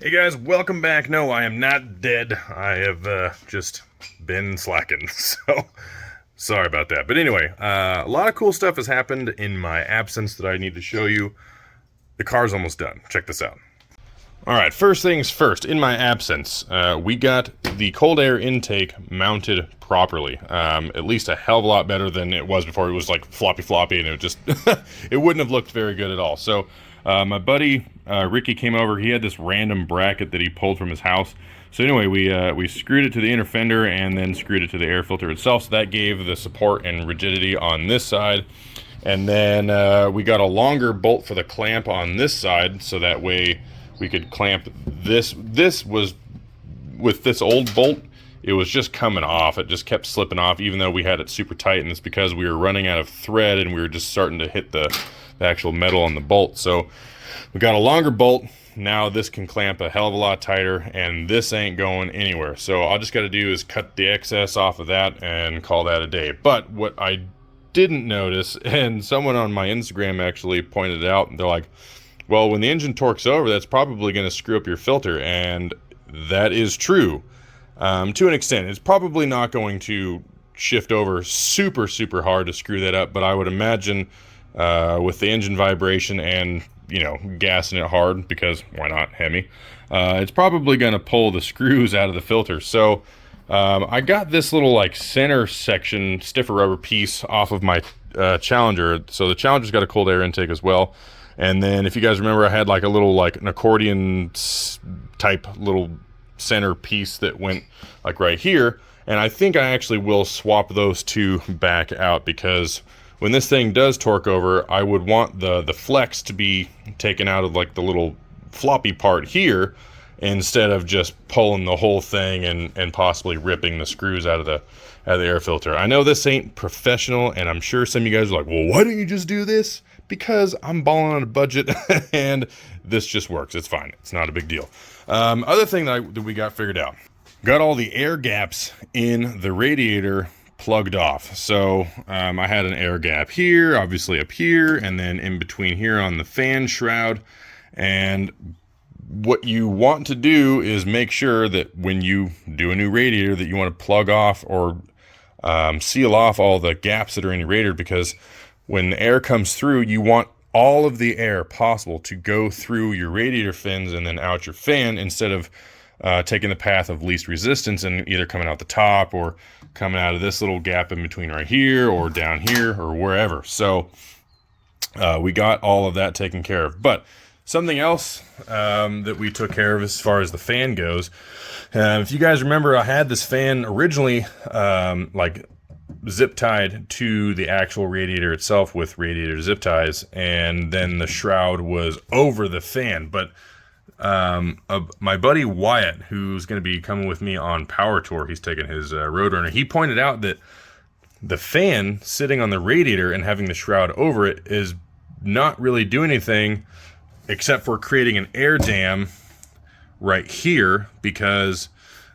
Hey guys, welcome back. No, I am not dead. I have just been slacking, so sorry about that. But anyway, a lot of cool stuff has happened in my absence that I need to show you. The car's almost done. Check this out. All right, first things first. In my absence, we got the cold air intake mounted properly. At least a hell of a lot better than it was before. It was like floppy, and it just it wouldn't have looked very good at all. So my buddy Ricky came over. He had this random bracket that he pulled from his house. So anyway, we screwed it to the inner fender and then screwed it to the air filter itself. So that gave the support and rigidity on this side. And then we got a longer bolt for the clamp on this side, so that way we could clamp this. This was, with this old bolt, it was just coming off. It just kept slipping off, even though we had it super tight, and it's because we were running out of thread and we were just starting to hit the actual metal on the bolt. So we got a longer bolt. Now this can clamp a hell of a lot tighter, and this ain't going anywhere. So all I just got to do is cut the excess off of that and call that a day. But what I didn't notice, and someone on my Instagram actually pointed it out, and they're like, well, when the engine torques over, that's probably going to screw up your filter. And that is true to an extent. It's probably not going to shift over super hard to screw that up, but I would imagine with the engine vibration and, you know, gassing it hard, because why not, Hemi, it's probably going to pull the screws out of the filter. So I got this little like center section stiffer rubber piece off of my Challenger. So the Challenger's got a cold air intake as well. And then if you guys remember, I had like a little, like an accordion type little center piece that went like right here. And I think I actually will swap those two back out, because when this thing does torque over, I would want the flex to be taken out of like the little floppy part here, instead of just pulling the whole thing and possibly ripping the screws out of the air filter. I know this ain't professional, and I'm sure some of you guys are like, well, why don't you just do this? Because I'm balling on a budget and this just works. It's fine. It's not a big deal. Other thing that we got figured out. Got all the air gaps in the radiator plugged off. So I had an air gap here, obviously up here, and then in between here on the fan shroud. And what you want to do is make sure that when you do a new radiator, that you want to plug off or seal off all the gaps that are in your radiator, because when the air comes through, you want all of the air possible to go through your radiator fins and then out your fan, instead of taking the path of least resistance and either coming out the top or coming out of this little gap in between right here or down here or wherever. So we got all of that taken care of. But something else that we took care of as far as the fan goes, if you guys remember, I had this fan originally like zip tied to the actual radiator itself with radiator zip ties, and then the shroud was over the fan. But my buddy Wyatt, who's going to be coming with me on Power Tour, he's taking his Roadrunner, he pointed out that the fan sitting on the radiator and having the shroud over it is not really doing anything except for creating an air dam right here, because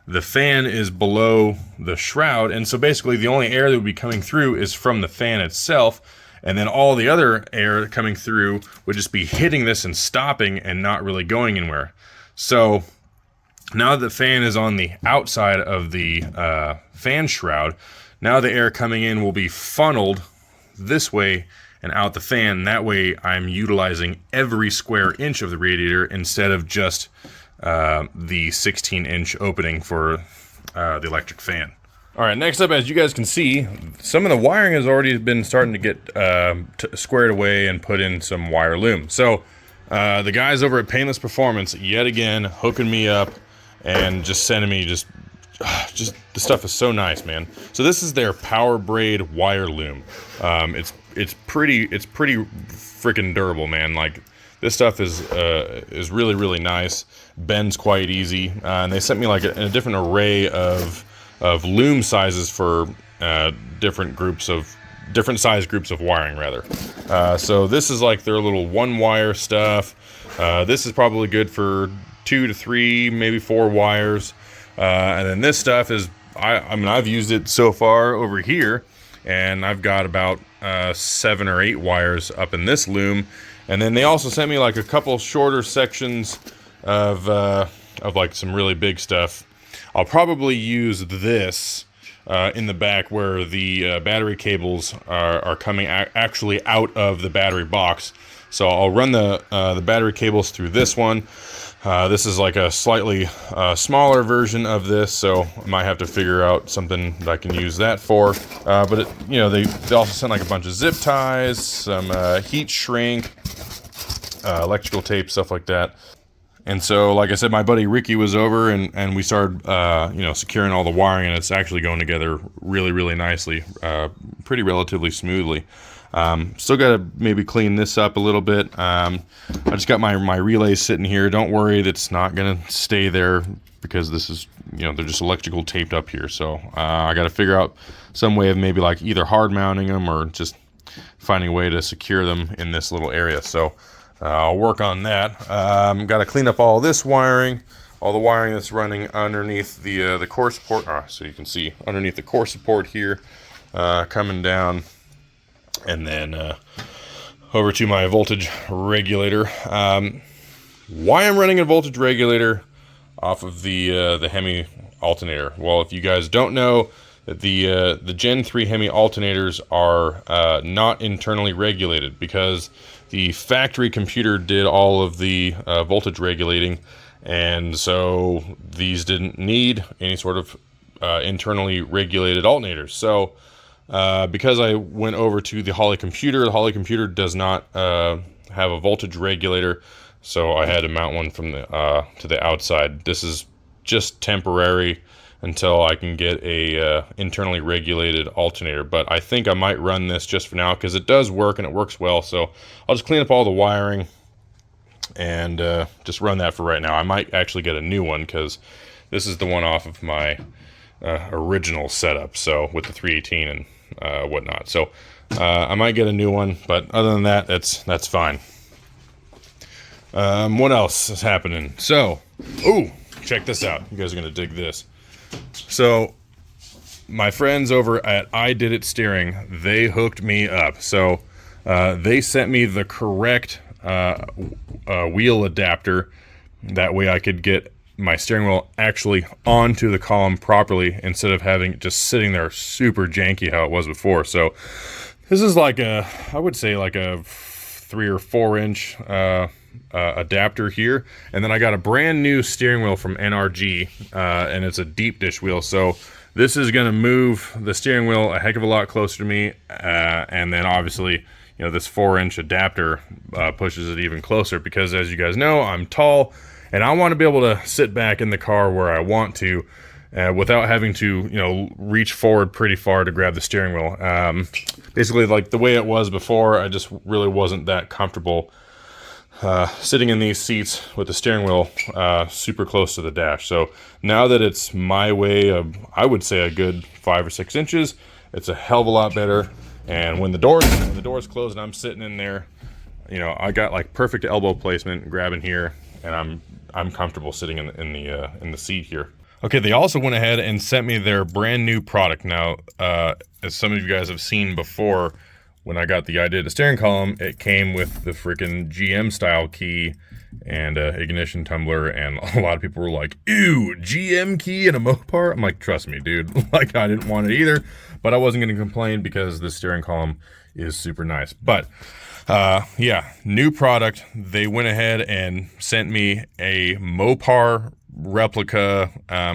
the fan is below the shroud, and so basically the only air that would be coming through is from the fan itself, and then all the other air coming through would just be hitting this and stopping and not really going anywhere. So now that the fan is on the outside of the fan shroud, now the air coming in will be funneled this way and out the fan. That way I'm utilizing every square inch of the radiator instead of just the 16-inch opening for the electric fan. All right, next up, as you guys can see, some of the wiring has already been starting to get squared away and put in some wire loom. So the guys over at Painless Performance, yet again, hooking me up and just sending me just the stuff is so nice, man. So this is their Power Braid wire loom. It's pretty freaking durable, man. Like, this stuff is really nice. Bends quite easy, and they sent me like a different array of loom sizes for different size groups of wiring, rather. So this is like their little one wire stuff. This is probably good for 2 to 3, maybe 4 wires. And then this stuff is, I mean, I've used it so far over here, and I've got about 7 or 8 wires up in this loom. And then they also sent me like a couple shorter sections of like some really big stuff. I'll probably use this in the back where the battery cables are coming actually out of the battery box. So I'll run the battery cables through this one. This is like a slightly smaller version of this, so I might have to figure out something that I can use that for. But it, you know, they also sent like a bunch of zip ties, some heat shrink, electrical tape, stuff like that. And so, like I said, my buddy Ricky was over, and we started, you know, securing all the wiring, and it's actually going together really, really nicely, pretty relatively smoothly. Still got to maybe clean this up a little bit. I just got my relays sitting here. Don't worry, that's not going to stay there because this is, you know, they're just electrical taped up here. So I got to figure out some way of maybe like either hard mounting them or just finding a way to secure them in this little area. So I'll work on that. Got to clean up all this wiring, all the wiring that's running underneath the core support. So you can see underneath the core support here, coming down, and then over to my voltage regulator. Why I'm running a voltage regulator off of the Hemi alternator? Well, if you guys don't know, the Gen 3 Hemi alternators are not internally regulated because the factory computer did all of the voltage regulating, and so these didn't need any sort of internally regulated alternators. So because I went over to the Holley computer does not have a voltage regulator, so I had to mount one from the to the outside. This is just temporary until I can get a internally regulated alternator, but I think I might run this just for now because it does work and it works well. So I'll just clean up all the wiring and just run that for right now. I might actually get a new one because this is the one off of my original setup, so with the 318 and whatnot. So I might get a new one, but other than that, that's fine. What else is happening? So, ooh, check this out. You guys are gonna dig this. So my friends over at I Did It Steering, they hooked me up. So they sent me the correct wheel adapter. That way I could get my steering wheel actually onto the column properly instead of having it just sitting there super janky how it was before. So this is like I would say like a 3 or 4 inch adapter here, and then I got a brand new steering wheel from NRG, and it's a deep dish wheel, so this is going to move the steering wheel a heck of a lot closer to me, and then obviously, you know, this 4-inch adapter pushes it even closer because, as you guys know, I'm tall and I want to be able to sit back in the car where I want to without having to, you know, reach forward pretty far to grab the steering wheel. Basically, like the way it was before, I just really wasn't that comfortable sitting in these seats with the steering wheel super close to the dash. So now that it's my way of, I would say a good 5 or 6 inches, it's a hell of a lot better. And when the door's closed and I'm sitting in there, you know, I got like perfect elbow placement, grabbing here, and I'm comfortable sitting in the seat here. Okay, they also went ahead and sent me their brand new product. Now, as some of you guys have seen before, when I got the I Did It steering column, it came with the freaking GM style key and ignition tumbler, and a lot of people were like, ew, GM key and a Mopar? I'm like, trust me, dude. Like, I didn't want it either, but I wasn't going to complain because the steering column is super nice. But yeah, new product. They went ahead and sent me a Mopar replica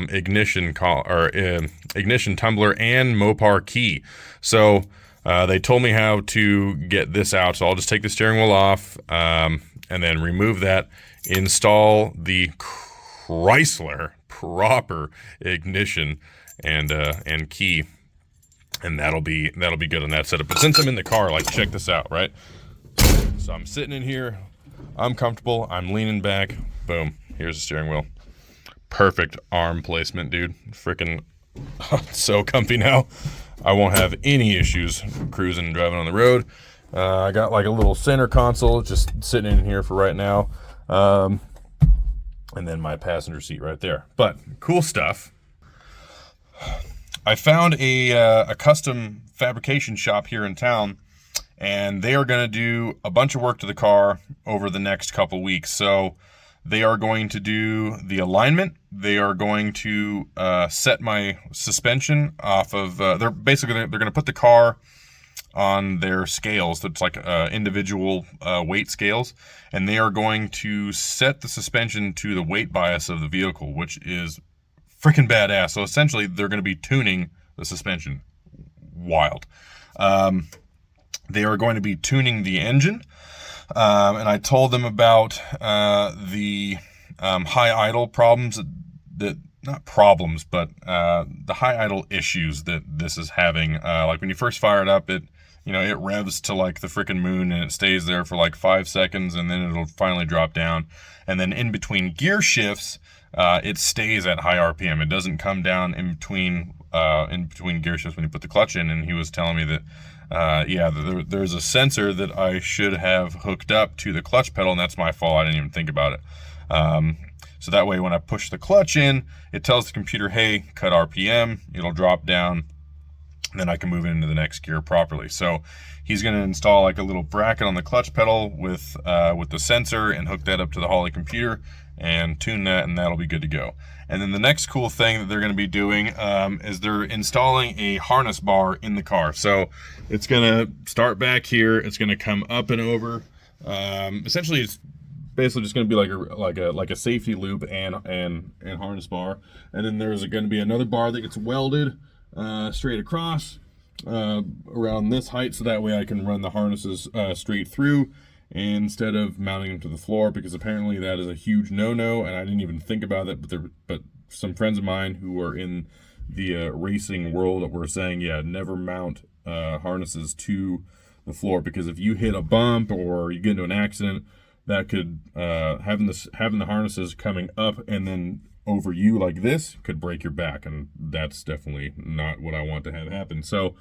ignition tumbler and Mopar key. So they told me how to get this out, so I'll just take the steering wheel off and then remove that, install the Chrysler proper ignition and key, and that'll be good on that setup. But since I'm in the car, like, check this out, right? So I'm sitting in here, I'm comfortable, I'm leaning back, boom, here's the steering wheel. Perfect arm placement, dude. Freaking so comfy now. I won't have any issues cruising and driving on the road. I got like a little center console just sitting in here for right now. And then my passenger seat right there. But cool stuff. I found a custom fabrication shop here in town, and they are going to do a bunch of work to the car over the next couple weeks. So They are going to do the alignment. They are going to set my suspension off of, they're going to put the car on their scales. That's like individual weight scales. And they are going to set the suspension to the weight bias of the vehicle, which is freaking badass. So essentially, they're going to be tuning the suspension. Wild. They are going to be tuning the engine. And I told them about the high idle problems that not problems, but the high idle issues that this is having. Like when you first fire it up, it revs to like the freaking moon and it stays there for like 5 seconds and then it'll finally drop down. And then in between gear shifts, it stays at high RPM. It doesn't come down in between gear shifts when you put the clutch in. And he was telling me that, there's a sensor that I should have hooked up to the clutch pedal, and that's my fault. I didn't even think about it. So that way, when I push the clutch in, it tells the computer, hey, cut RPM, it'll drop down, and then I can move into the next gear properly. So he's going to install like a little bracket on the clutch pedal with the sensor and hook that up to the Holley computer and tune that, and that'll be good to go. And then the next cool thing that they're going to be doing is they're installing a harness bar in the car. So it's going to start back here. It's going to come up and over. Essentially, it's basically just going to be like a safety loop and harness bar. And then there's going to be another bar that gets welded straight across around this height, so that way I can run the harnesses straight through instead of mounting them to the floor, because apparently that is a huge no-no, and I didn't even think about it, but some friends of mine who are in the racing world were saying, yeah, never mount harnesses to the floor, because if you hit a bump or you get into an accident, that could having the harnesses coming up and then over you like this could break your back, and that's definitely not what I want to have happen. So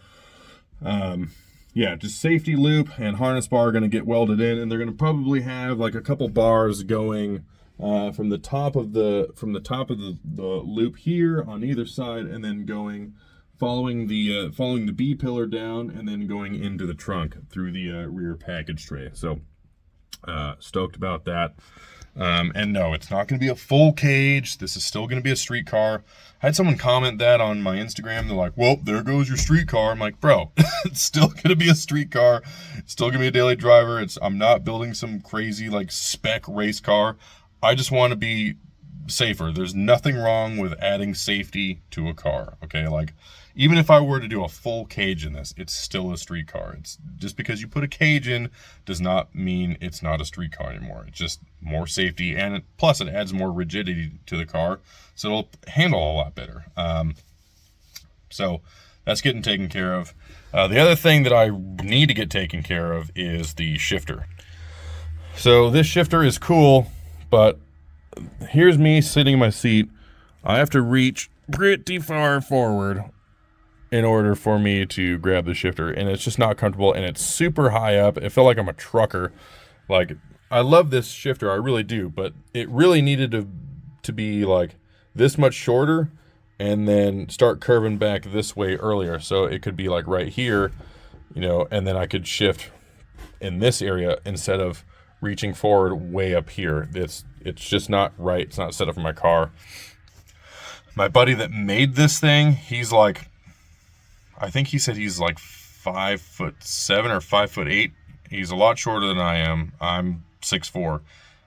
yeah, just safety loop and harness bar are going to get welded in, and they're going to probably have like a couple bars going from the top of the loop here on either side, and then going following the B pillar down, and then going into the trunk through the rear package tray. So stoked about that. And no, it's not going to be a full cage. This is still going to be a street car. I had someone comment that on my Instagram. They're like, well, there goes your street car. I'm like, bro, it's still going to be a street car. It's still going to be a daily driver. I'm not building some crazy like spec race car. I just want to be safer. There's nothing wrong with adding safety to a car. Okay. Like, even if I were to do a full cage in this, it's still a street car. It's just because you put a cage in does not mean it's not a street car anymore. It's just more safety, and plus it adds more rigidity to the car, so it'll handle a lot better. So that's getting taken care of. The other thing that I need to get taken care of is the shifter. So this shifter is cool, but here's me sitting in my seat. I have to reach pretty far forward in order for me to grab the shifter, and it's just not comfortable, and it's super high up. It felt like I'm a trucker. Like, I love this shifter, I really do, but it really needed to be like this much shorter and then start curving back this way earlier, so it could be like right here, and then I could shift in this area instead of reaching forward way up here. It's just not right. It's not set up for my car. My buddy that made this thing, he's like, I think he said he's like 5'7" or 5'8". He's a lot shorter than I am. I'm 6'4",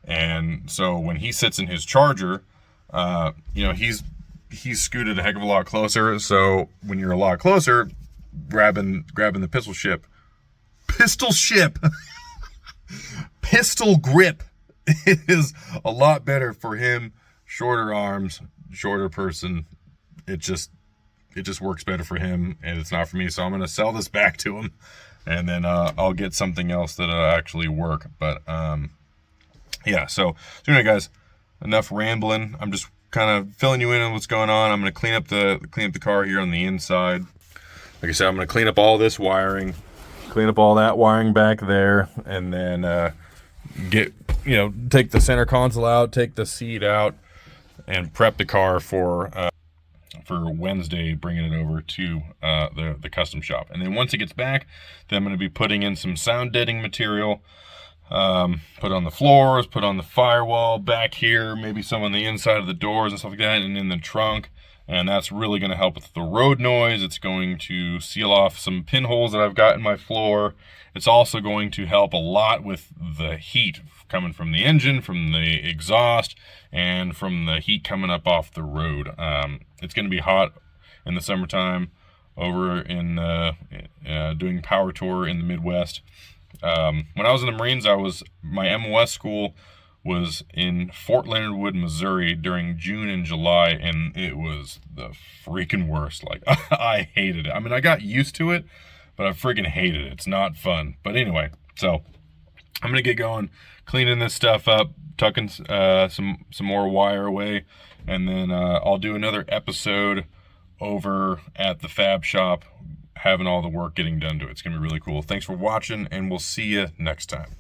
and so when he sits in his Charger, he's scooted a heck of a lot closer. So when you're a lot closer, grabbing the pistol grip is a lot better for him. Shorter arms, shorter person. It just works better for him, and it's not for me. So I'm going to sell this back to him, and then I'll get something else that'll actually work. But yeah, so anyway, guys, enough rambling. I'm just kind of filling you in on what's going on. I'm going to clean up the car here on the inside. Like I said, I'm going to clean up all this wiring, clean up all that wiring back there, and then take the center console out, take the seat out, and prep the car for Wednesday, bringing it over to the custom shop. And then once it gets back, then I'm going to be putting in some sound deadening material. Put on the floors, put on the firewall back here, maybe some on the inside of the doors and stuff like that, and in the trunk. And that's really going to help with the road noise. It's going to seal off some pinholes that I've got in my floor. It's also going to help a lot with the heat coming from the engine, from the exhaust, and from the heat coming up off the road. It's going to be hot in the summertime over in doing power tour in the Midwest. When I was in the Marines, my MOS school was in Fort Leonard Wood, Missouri during June and July, and it was the freaking worst. Like, I hated it. I mean, I got used to it, but I freaking hated it. It's not fun. But anyway, so I'm gonna get going, cleaning this stuff up, tucking some more wire away, and then I'll do another episode over at the fab shop, having all the work getting done to it. It's gonna be really cool. Thanks for watching, and we'll see you next time.